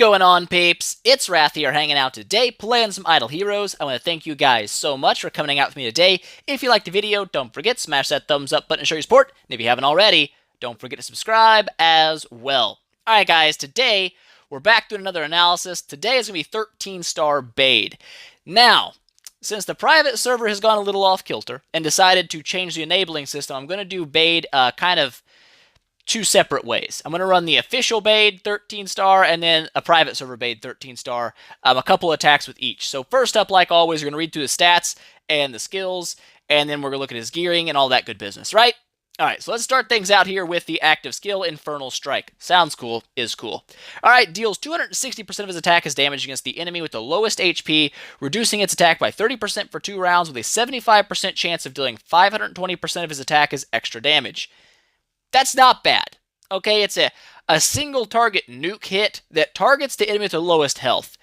going on, peeps? It's Wrath here, hanging out today, playing some Idle Heroes. I want to thank you guys so much for coming out with me today. If you liked the video, don't forget to smash that thumbs up button to show your support. And if you haven't already, don't forget to subscribe as well. Alright guys, today, we're back doing another analysis. Today is going to be 13-star Baade. Now, since the private server has gone a little off kilter and decided to change the enabling system, I'm going to do Baade kind of two separate ways. I'm going to run the official Baade 13-star and then a private server Baade 13-star, a couple attacks with each. So first up, like always, we're going to read through the stats and the skills, and then we're going to look at his gearing and all that good business, right? Alright, so let's start things out here with the active skill, Infernal Strike. Sounds cool, is cool. Alright, deals 260% of his attack as damage against the enemy with the lowest HP, reducing its attack by 30% for 2 rounds with a 75% chance of dealing 520% of his attack as extra damage. That's not bad. Okay, it's a single target nuke hit that targets the enemy with the lowest health.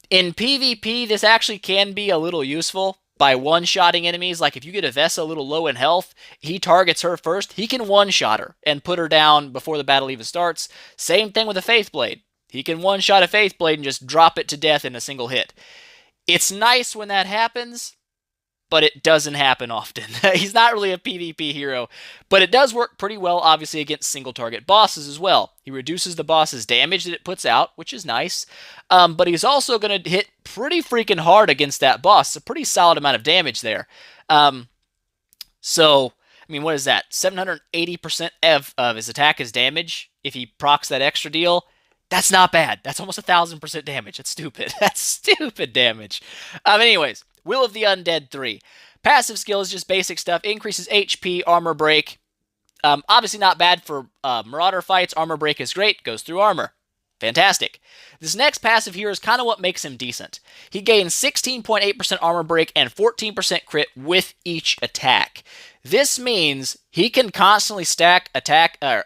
In PvP, this actually can be a little useful by one-shotting enemies. Like if you get a Vesa a little low in health, he targets her first, he can one-shot her and put her down before the battle even starts. Same thing with a Faith Blade. He can one-shot a Faith Blade and just drop it to death in a single hit. It's nice when that happens, but it doesn't happen often. He's not really a PvP hero, but it does work pretty well, obviously, against single-target bosses as well. He reduces the boss's damage that it puts out, which is nice, but he's also going to hit pretty freaking hard against that boss. It's a pretty solid amount of damage there. So, I mean, what is that? 780% of his attack is damage if he procs that extra deal. That's not bad. That's almost 1,000% damage. That's stupid. That's stupid damage. Anyways, Will of the Undead 3. Passive skill is just basic stuff. Increases HP, armor break. Obviously not bad for Marauder fights. Armor break is great. Goes through armor. Fantastic. This next passive here is kind of what makes him decent. He gains 16.8% armor break and 14% crit with each attack. This means he can constantly stack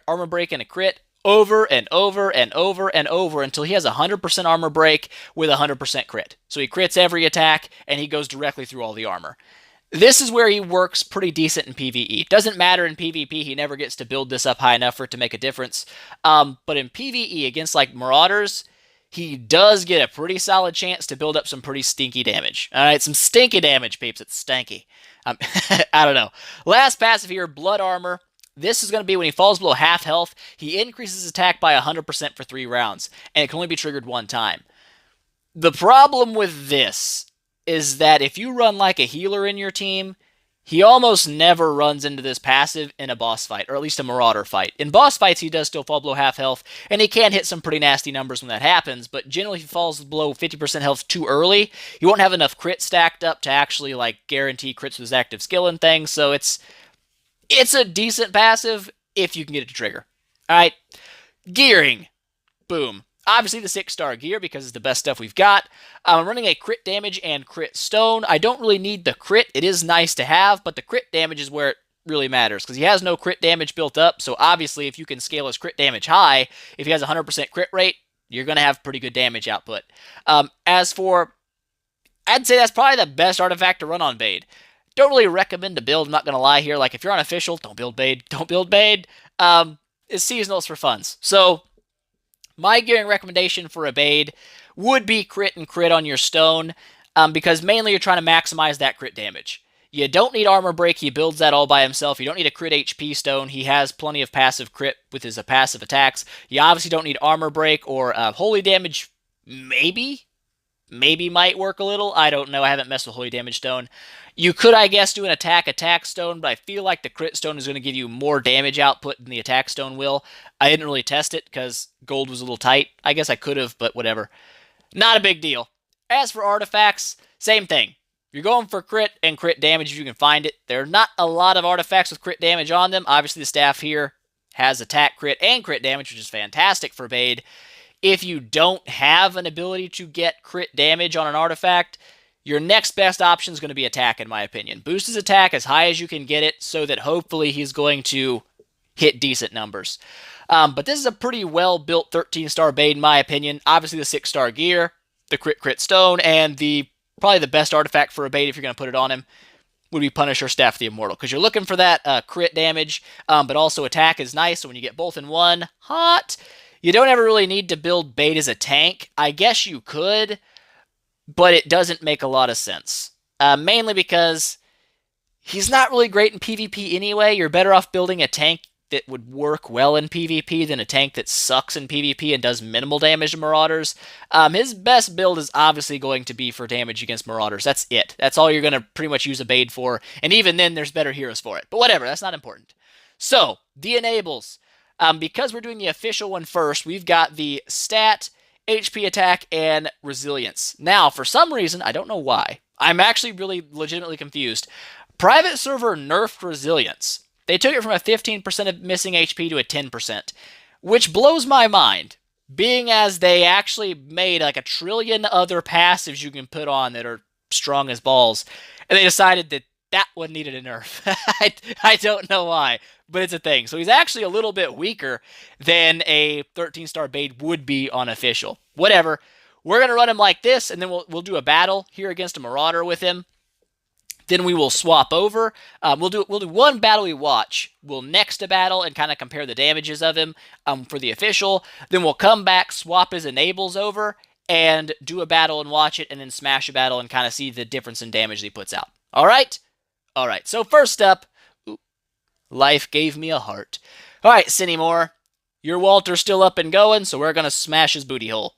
armor break and a crit over and over and over and over until he has 100% armor break with 100% crit. So he crits every attack, and he goes directly through all the armor. This is where he works pretty decent in PvE. Doesn't matter in PvP, he never gets to build this up high enough for it to make a difference. But in PvE, against like Marauders, he does get a pretty solid chance to build up some pretty stinky damage. Alright, some stinky damage, peeps. It's stanky. I don't know. Last passive here, Blood Armor. This is going to be when he falls below half health, he increases his attack by 100% for 3 rounds, and it can only be triggered one time. The problem with this is that if you run like a healer in your team, he almost never runs into this passive in a boss fight, or at least a Marauder fight. In boss fights, he does still fall below half health, and he can hit some pretty nasty numbers when that happens, but generally if he falls below 50% health too early, you won't have enough crit stacked up to actually like guarantee crits with his active skill and things, so it's a decent passive if you can get it to trigger. Alright, gearing. Boom. Obviously the 6-star gear because it's the best stuff we've got. I'm running a crit damage and crit stone. I don't really need the crit. It is nice to have, but the crit damage is where it really matters because he has no crit damage built up, so obviously if you can scale his crit damage high, if he has a 100% crit rate, you're going to have pretty good damage output. As for, I'd say that's probably the best artifact to run on Baade. Don't really recommend to build, I'm not going to lie here. Like, if you're on official, don't build Baade. Don't build Baade. It's seasonal, it's for funds. So, my gearing recommendation for a Baade would be crit and crit on your stone, because mainly you're trying to maximize that crit damage. You don't need armor break, he builds that all by himself. You don't need a crit HP stone, he has plenty of passive crit with his passive attacks. You obviously don't need armor break or holy damage, maybe might work a little. I don't know, I haven't messed with holy damage stone. You could, I guess, do an attack stone, but I feel like the crit stone is going to give you more damage output than the attack stone will. I didn't really test it because gold was a little tight. I guess I could have, but whatever. Not a big deal. As for artifacts, same thing. You're going for crit and crit damage if you can find it. There are not a lot of artifacts with crit damage on them. Obviously, the staff here has attack crit and crit damage, which is fantastic for Baade. If you don't have an ability to get crit damage on an artifact, your next best option is going to be attack, in my opinion. Boost his attack as high as you can get it so that hopefully he's going to hit decent numbers. But this is a pretty well-built 13-star Baade, in my opinion. Obviously, the 6-star gear, the crit stone, and probably the best artifact for a Baade if you're going to put it on him would be Punisher Staff of the Immortal, because you're looking for that crit damage, but also attack is nice, so when you get both in one, hot. You don't ever really need to build Baade as a tank. I guess you could, but it doesn't make a lot of sense. Mainly because he's not really great in PvP anyway. You're better off building a tank that would work well in PvP than a tank that sucks in PvP and does minimal damage to Marauders. His best build is obviously going to be for damage against Marauders. That's it. That's all you're going to pretty much use a Baade for, and even then there's better heroes for it. But whatever, that's not important. So, the enables. Because we're doing the official one first, we've got the stat, HP attack, and resilience. Now, for some reason, I don't know why, I'm actually really legitimately confused. Private server nerfed resilience. They took it from a 15% of missing HP to a 10%, which blows my mind, being as they actually made like a trillion other passives you can put on that are strong as balls, and they decided that that one needed a nerf. I don't know why, but it's a thing. So he's actually a little bit weaker than a 13-star Baade would be on official. Whatever. We're going to run him like this, and then we'll do a battle here against a Marauder with him. Then we will swap over. We'll do one battle we watch. We'll next a battle and kind of compare the damages of him for the official. Then we'll come back, swap his enables over, and do a battle and watch it, and then smash a battle and kind of see the difference in damage that he puts out. All right? All right. So first up, life gave me a heart. All right, Cinnamore, your Walter's still up and going, so we're going to smash his booty hole.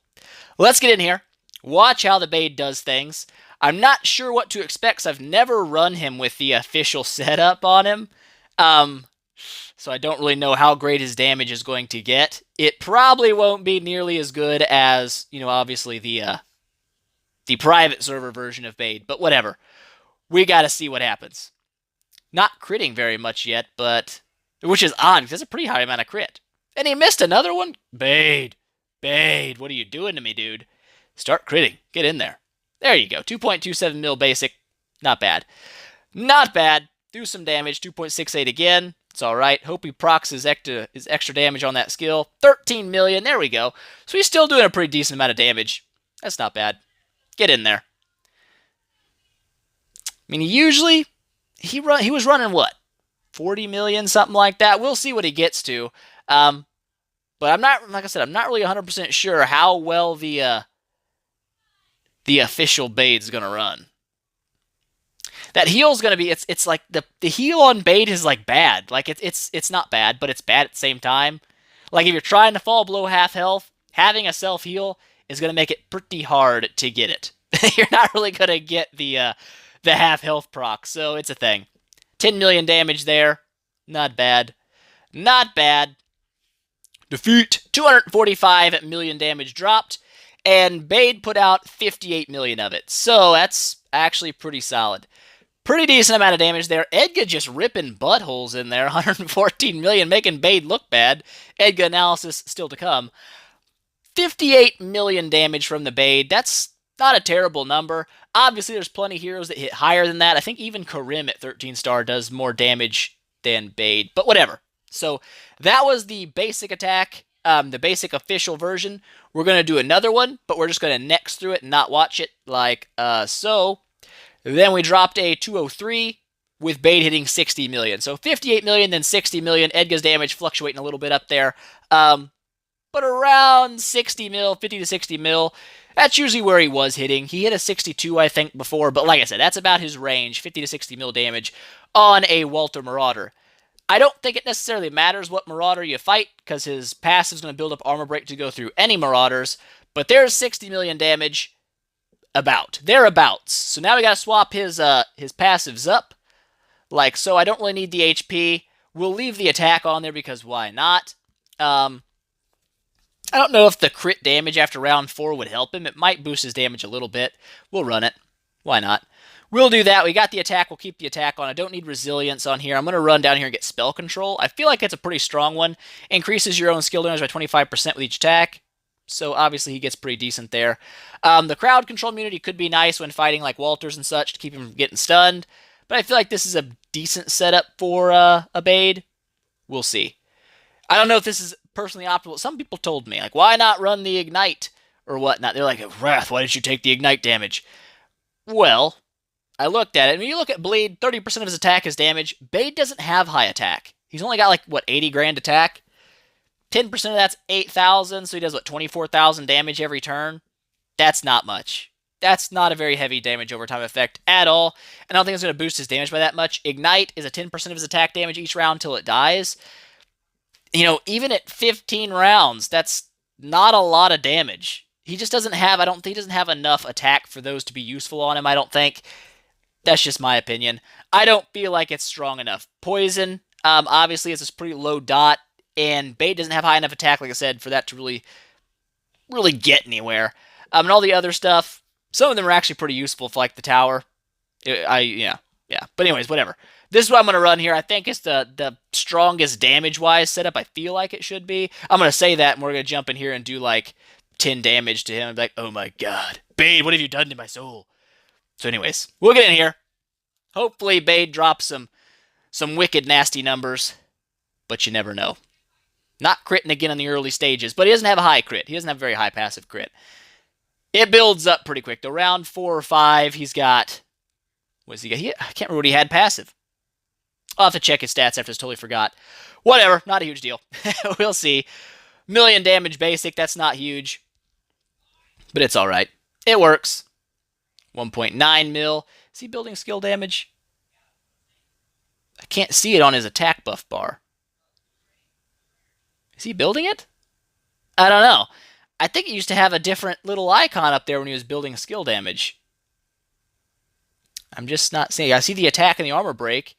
Let's get in here. Watch how the Baade does things. I'm not sure what to expect because I've never run him with the official setup on him. So I don't really know how great his damage is going to get. It probably won't be nearly as good as, obviously the private server version of Baade, but whatever. We got to see what happens. Not critting very much yet, but which is odd because that's a pretty high amount of crit. And he missed another one? Baade, what are you doing to me, dude? Start critting. Get in there. There you go. 2.27 mil basic. Not bad. Not bad. Do some damage. 2.68 again. It's alright. Hope he procs his extra damage on that skill. 13 million. There we go. So he's still doing a pretty decent amount of damage. That's not bad. Get in there. I mean, usually he was running what? 40 million, something like that. We'll see what he gets to. But I'm not, like I said, I'm not really 100% sure how well the official Bade's going to run. That heal's going to be, it's like the heal on Baade is like bad. Like it's not bad, but it's bad at the same time. Like if you're trying to fall below half health, having a self heal is going to make it pretty hard to get it. You're not really going to get the half health proc, so it's a thing. 10 million damage there. Not bad. Not bad. Defeat. 245 million damage dropped. And Baade put out 58 million of it. So that's actually pretty solid. Pretty decent amount of damage there. Edgar just ripping buttholes in there. 114 million, making Baade look bad. Edgar analysis still to come. 58 million damage from the Baade. That's not a terrible number. Obviously, there's plenty of heroes that hit higher than that. I think even Karim at 13-star does more damage than Baade. But whatever. So that was the basic attack. The basic official version. We're going to do another one, but we're just going to next through it and not watch it like so. Then we dropped a 203 with Baade hitting 60 million. So 58 million, then 60 million. Edgar's damage fluctuating a little bit up there. But around 60 mil, 50 to 60 mil. That's usually where he was hitting. He hit a 62, I think, before. But like I said, that's about his range, 50 to 60 mil damage on a Walter Marauder. I don't think it necessarily matters what Marauder you fight, because his passive is going to build up armor break to go through any Marauders, but there's 60 million damage thereabouts. So now we got to swap his passives up, like so. I don't really need the HP. We'll leave the attack on there because why not? I don't know if the crit damage after round 4 would help him. It might boost his damage a little bit. We'll run it. Why not? We'll do that. We got the attack. We'll keep the attack on. I don't need resilience on here. I'm going to run down here and get spell control. I feel like it's a pretty strong one. Increases your own skill damage by 25% with each attack. So obviously he gets pretty decent there. The crowd control immunity could be nice when fighting like Walters and such to keep him from getting stunned. But I feel like this is a decent setup for a Baade. We'll see. I don't know if this is personally optimal. Some people told me, like, why not run the ignite or whatnot? They're like, Wrath, why did you take the ignite damage? Well, I looked at it. When you look at Bleed, 30% of his attack is damage. Baade doesn't have high attack. He's only got, like, what, 80 grand attack? 10% of that's 8,000, so he does, what, 24,000 damage every turn? That's not much. That's not a very heavy damage over time effect at all, and I don't think it's going to boost his damage by that much. Ignite is a 10% of his attack damage each round until it dies. Even at 15 rounds, that's not a lot of damage. He just doesn't have, I don't think he doesn't have enough attack for those to be useful on him, I don't think. That's just my opinion. I don't feel like it's strong enough. Poison, obviously, is a pretty low dot, and Bait doesn't have high enough attack, like I said, for that to really get anywhere. And all the other stuff, some of them are actually pretty useful, for like the tower. Yeah. But anyways, whatever. This is what I'm going to run here. I think it's the strongest damage-wise setup. I feel like it should be. I'm going to say that, and we're going to jump in here and do like 10 damage to him. And be like, oh my god, Bade, what have you done to my soul? So anyways, we'll get in here. Hopefully Bade drops some wicked nasty numbers, but you never know. Not critting again in the early stages, but he doesn't have a high crit. He doesn't have a very high passive crit. It builds up pretty quick. Though round 4 or 5, he's got... What does he got? I can't remember what he had passive. I'll have to check his stats after this. Totally forgot. Whatever. Not a huge deal. We'll see. Million damage basic. That's not huge. But it's alright. It works. 1.9 mil. Is he building skill damage? I can't see it on his attack buff bar. Is he building it? I don't know. I think he used to have a different little icon up there when he was building skill damage. I'm just not seeing. I see the attack and the armor break,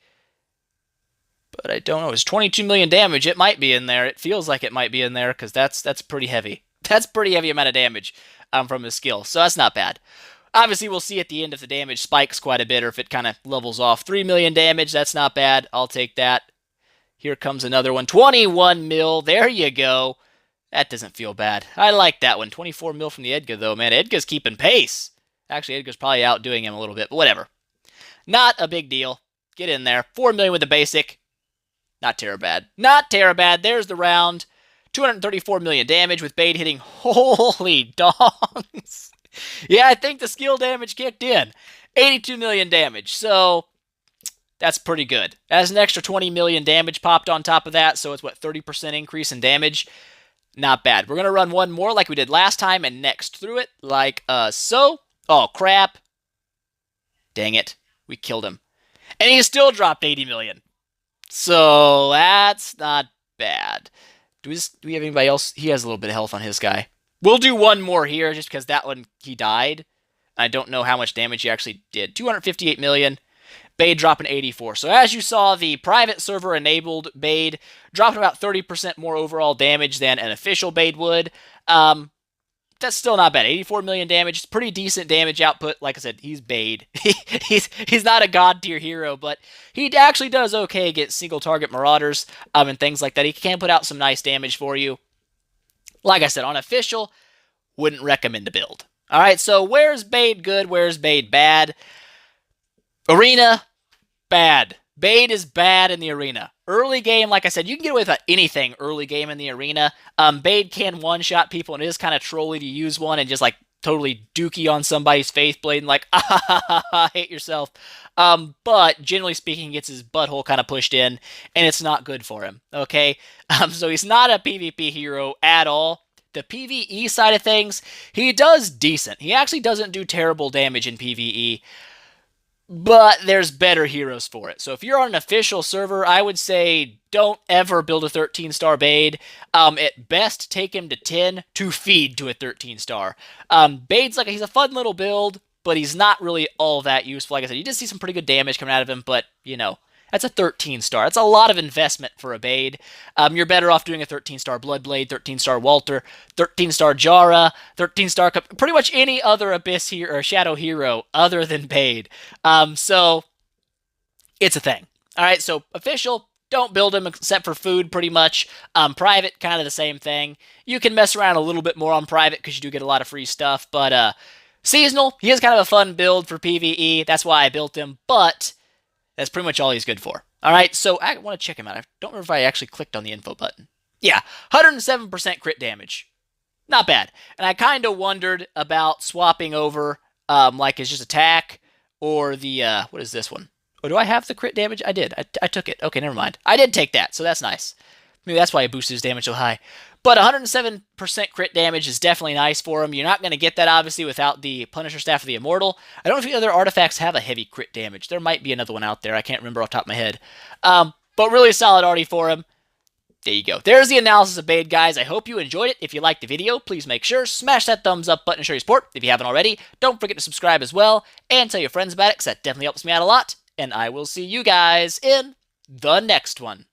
but I don't know. It's 22 million damage. It might be in there. It feels like it might be in there because that's pretty heavy. That's pretty heavy amount of damage from his skill, so that's not bad. Obviously, we'll see at the end if the damage spikes quite a bit or if it kind of levels off. 3 million damage, that's not bad. I'll take that. Here comes another one. 21 mil. There you go. That doesn't feel bad. I like that one. 24 mil from the Edgar, though, man. Edgar's keeping pace. Actually, Edgar's probably outdoing him a little bit, but whatever. Not a big deal. Get in there. 4 million with the basic. Not terrible bad. Not terrible bad. There's the round. 234 million damage with Bade hitting. Holy dongs. Yeah, I think the skill damage kicked in. 82 million damage. So that's pretty good. That's an extra 20 million damage popped on top of that. So it's, what, 30% increase in damage? Not bad. We're going to run one more like we did last time and next through it like so. Oh, crap. Dang it. We killed him. And he still dropped 80 million. So that's not bad. Do we have anybody else? He has a little bit of health on his guy. We'll do one more here just because that one, he died. I don't know how much damage he actually did. 258 million. Bade dropping 84. So as you saw, the private server enabled Bade dropping about 30% more overall damage than an official Bade would. That's still not bad. 84 million damage. It's pretty decent damage output. Like I said, he's Bade. he's not a god tier hero, but he actually does okay against single target marauders and things like that. He can put out some nice damage for you. Like I said, on official, wouldn't recommend to build. All right, so where's Bade good? Where's Bade bad? Arena, bad. Bade is bad in the arena. Early game, like I said, you can get away with anything early game in the arena. Bade can one-shot people, and it is kind of trolly to use one and just like totally dookie on somebody's faith blade and like, hate yourself. But generally speaking, he gets his butthole kind of pushed in, and it's not good for him, okay? So he's not a PvP hero at all. The PvE side of things, he does decent. He actually doesn't do terrible damage in PvE, but there's better heroes for it. So if you're on an official server, I would say don't ever build a 13-star Bade. At best, take him to 10 to feed to a 13-star. Bade's like, he's a fun little build, but he's not really all that useful. Like I said, you did see some pretty good damage coming out of him, but, you know, that's a 13-star. That's a lot of investment for a Bade. You're better off doing a 13-star Bloodblade, 13-star Walter, 13-star Jara, 13-star... pretty much any other Abyss hero or Shadow hero other than Bade. So, it's a thing. Alright, so official, don't build him except for food, pretty much. Private, kind of the same thing. You can mess around a little bit more on private because you do get a lot of free stuff, but seasonal, he is kind of a fun build for PvE. That's why I built him, but... that's pretty much all he's good for. All right, so I want to check him out. I don't remember if I actually clicked on the info button. Yeah, 107% crit damage. Not bad. And I kind of wondered about swapping over, like his just attack, or the, what is this one? Oh, do I have the crit damage? I did. I took it. Okay, never mind. I did take that, so that's nice. Maybe that's why he boosted his damage so high. But 107% crit damage is definitely nice for him. You're not going to get that, obviously, without the Punisher Staff of the Immortal. I don't know if any other artifacts have a heavy crit damage. There might be another one out there. I can't remember off the top of my head. But really solid arty for him. There you go. There's the analysis of Baade, guys. I hope you enjoyed it. If you liked the video, please make sure smash that thumbs up button to show your support. If you haven't already, don't forget to subscribe as well, and tell your friends about it, because that definitely helps me out a lot. And I will see you guys in the next one.